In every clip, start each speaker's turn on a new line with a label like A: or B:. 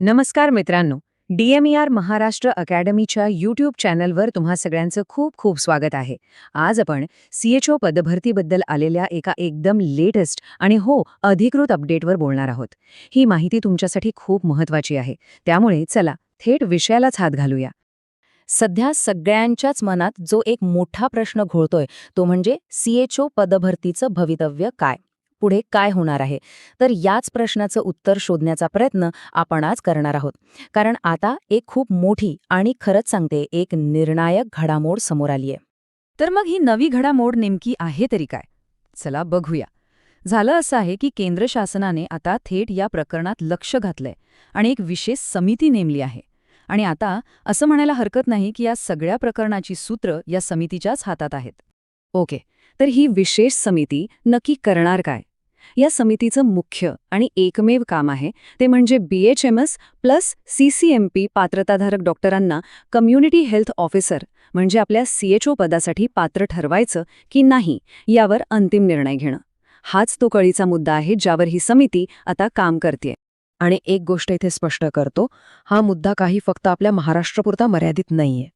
A: नमस्कार मित्रांनो. DMER Maharashtra अकॅडमीच्या YouTube चॅनलवर तुम्हा सगळ्यांचं खूप खूप स्वागत आहे. आज आपण CHO पदभरतीबद्दल आलेल्या एका एकदम लेटेस्ट आणि अधिकृत अपडेटवर बोलणार आहोत. ही माहिती तुमच्यासाठी खूप महत्त्वाची आहे. त्यामुळे चला थेट विषयालाच हात घालूया.
B: सध्या सगळ्यांच्याच मनात जो एक मोठा प्रश्न घोळतोय तो म्हणजे CHO पदभरतीचं भवितव्य काय? पुढे काय होणार आहे? तर याच प्रश्नाचं उत्तर शोधण्याचा प्रयत्न आपण आज करणार आहोत. कारण आता एक खूप मोठी आणि खरंच सांगते एक निर्णायक घडामोड समोर आलीय.
A: तर मग ही नवी घडामोड नेमकी आहे तरी काय? चला बघूया. झालं असं आहे की केंद्र शासनाने आता थेट या प्रकरणात लक्ष घातलंय आणि एक विशेष समिती नेमली आहे. आणि आता असं म्हणायला हरकत नाही की या सगळ्या प्रकरणाची सूत्र या समितीच्याच हातात आहेत. ओके, तर ही विशेष समिती नक्की करणार काय? या समितीचं मुख्य आणि एकमेव काम आहे ते म्हणजे BHMS प्लस CCMP पात्रताधारक डॉक्टरांना कम्युनिटी हेल्थ ऑफिसर म्हणजे आपल्या CHO पदासाठी पात्र ठरवायचं की नाही यावर अंतिम निर्णय घेणं. हाच तो कळीचा मुद्दा आहे ज्यावर ही समिती आता काम करतेय.
B: आणि एक गोष्ट इथे स्पष्ट करतो, हा मुद्दा काही फक्त आपल्या महाराष्ट्रापुरता मर्यादित नाहीये.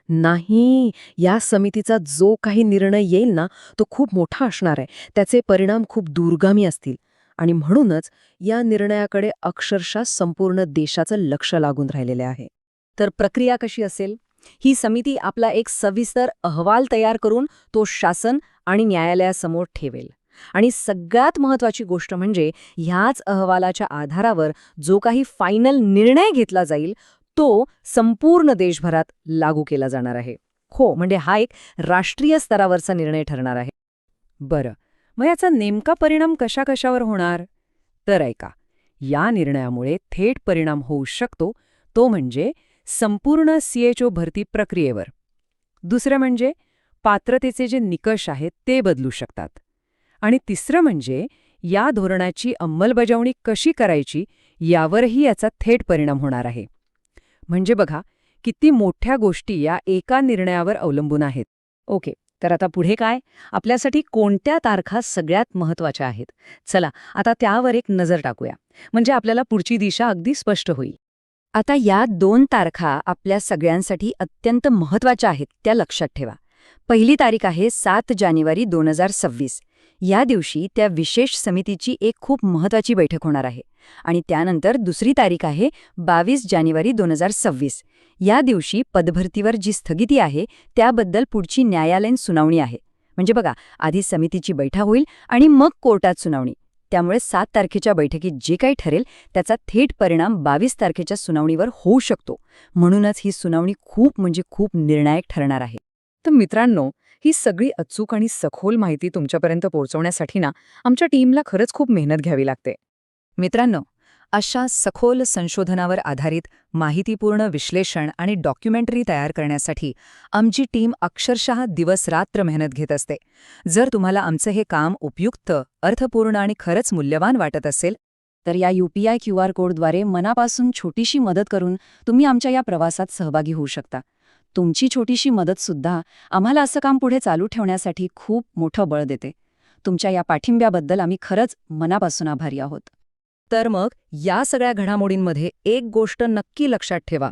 B: नाही, या समितीचा जो काही निर्णय येईल ना तो खूप मोठा असणार आहे. त्याचे परिणाम खूप दूरगामी असतील आणि म्हणूनच या निर्णयाकडे अक्षरशः संपूर्ण देशाचं लक्ष लागून राहिलेले आहे.
A: तर प्रक्रिया कशी असेल? ही समिती आपला एक सविस्तर अहवाल तयार करून तो शासन आणि न्यायालयासमोर ठेवेल. आणि सगळ्यात महत्त्वाची गोष्ट म्हणजे ह्याच अहवालाच्या आधारावर जो काही फायनल निर्णय घेतला जाईल तो संपूर्ण देशभरात लागू केला जाणार आहे. म्हणजे हा एक राष्ट्रीय स्तरावरचा निर्णय ठरणार आहे. बरं, मग याचा नेमका परिणाम कशावर होणार? तर ऐका, या निर्णयामुळे थेट परिणाम होऊ शकतो तो म्हणजे संपूर्ण CHO भरती प्रक्रियेवर. दुसरं म्हणजे पात्रतेचे जे निकष आहेत ते बदलू शकतात. आणि तिसरं म्हणजे या धोरणाची अंमलबजावणी कशी करायची यावरही याचा थेट परिणाम होणार आहे. म्हणजे बघा, किती मोठ्या गोष्टी या एका निर्णयावर अवलंबून आहेत. ओके, तर आता पुढे काय? आपल्यासाठी कोणत्या तारखा सगळ्यात महत्त्वाच्या आहेत? चला आता त्यावर एक नजर टाकूया. म्हणजे आपल्याला पुढची दिशा अगदी स्पष्ट होईल. आता या 2 तारखा आपल्या सगळ्यांसाठी अत्यंत महत्त्वाच्या आहेत, त्या लक्षात ठेवा. पहिली तारीख आहे 7 जानेवारी 2026. या दिवशी त्या विशेष समितीची एक खूप महत्त्वाची बैठक होणार आहे. आणि त्यानंतर दुसरी तारीख आहे 22 जानेवारी 2026. या दिवशी पदभरतीवर जी स्थगिती आहे त्याबद्दल पुढची न्यायालयीन सुनावणी आहे. म्हणजे बघा, आधी समितीची बैठक होईल आणि मग कोर्टात सुनावणी. त्यामुळे 7 तारखेच्या बैठकीत जे काही ठरेल त्याचा थेट परिणाम 22 तारखेच्या सुनावणीवर होऊ शकतो. म्हणूनच ही सुनावणी खूप निर्णायक ठरणार आहे. तर मित्रांनो, ही सगळी अचूक आणि सखोल माहिती तुमच्यापर्यंत पोहोचवण्यासाठी आमच्या टीमला खरंच खूप मेहनत घ्यावी लागते. मित्रांनो, अशा सखोल संशोधनावर आधारित माहितीपूर्ण विश्लेषण आणि डॉक्युमेंटरी तयार करण्यासाठी आमची टीम अक्षरशः दिवस-रात्र मेहनत घेत असते. जर तुम्हाला आमचं हे काम उपयुक्त, अर्थपूर्ण आणि खरंच मूल्यवान वाटत असेल तर या UPI QR कोडद्वारे मनापासून छोटीशी मदत करून तुम्ही आमच्या या प्रवासात सहभागी होऊ शकता. तुमची छोटीशी मदतसुद्धा आम्हाला असं काम पुढे चालू ठेवण्यासाठी खूप मोठं बळ देते. तुमच्या या पाठिंब्याबद्दल आम्ही खरंच मनापासून आभारी आहोत. तर मग या सगळ्या घडामोडींमध्ये एक गोष्ट नक्की लक्षात ठेवा.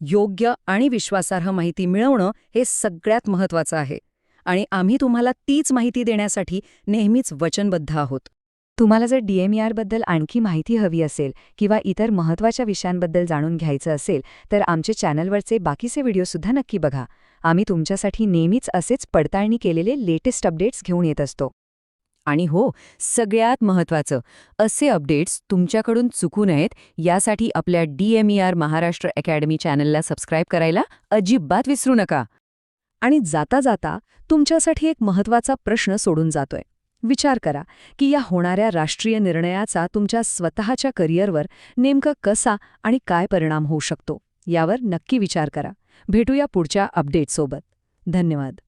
A: योग्य आणि विश्वासार्ह माहिती मिळवणं हे सगळ्यात महत्त्वाचं आहे. आणि आम्ही तुम्हाला तीच माहिती देण्यासाठी नेहमीच वचनबद्ध आहोत. तुम्हाला जर DMER बद्दल आणखी माहिती हवी असेल किंवा इतर महत्त्वाच्या विषयांबद्दल जाणून घ्यायचं असेल तर आमच्या चॅनलवरचे बाकीचे व्हिडिओसुद्धा नक्की बघा. आम्ही तुमच्यासाठी नेहमीच असेच पडताळणी केलेले लेटेस्ट अपडेट्स घेऊन येत असतो. आणि सगळ्यात महत्त्वाचं, असे अपडेट्स तुमच्याकडून चुकू नयेत यासाठी आपल्या DMER महाराष्ट्र अकॅडमी चॅनलला सबस्क्राईब करायला अजिबात विसरू नका. आणि जाता जाता तुमच्यासाठी एक महत्त्वाचा प्रश्न सोडून जातोय. विचार करा की या होणाऱ्या राष्ट्रीय निर्णयाचा तुमच्या स्वतःच्या करिअरवर नेमका कसा आणि काय परिणाम होऊ शकतो यावर नक्की विचार करा. भेटूया पुढच्या अपडेटसोबत. धन्यवाद.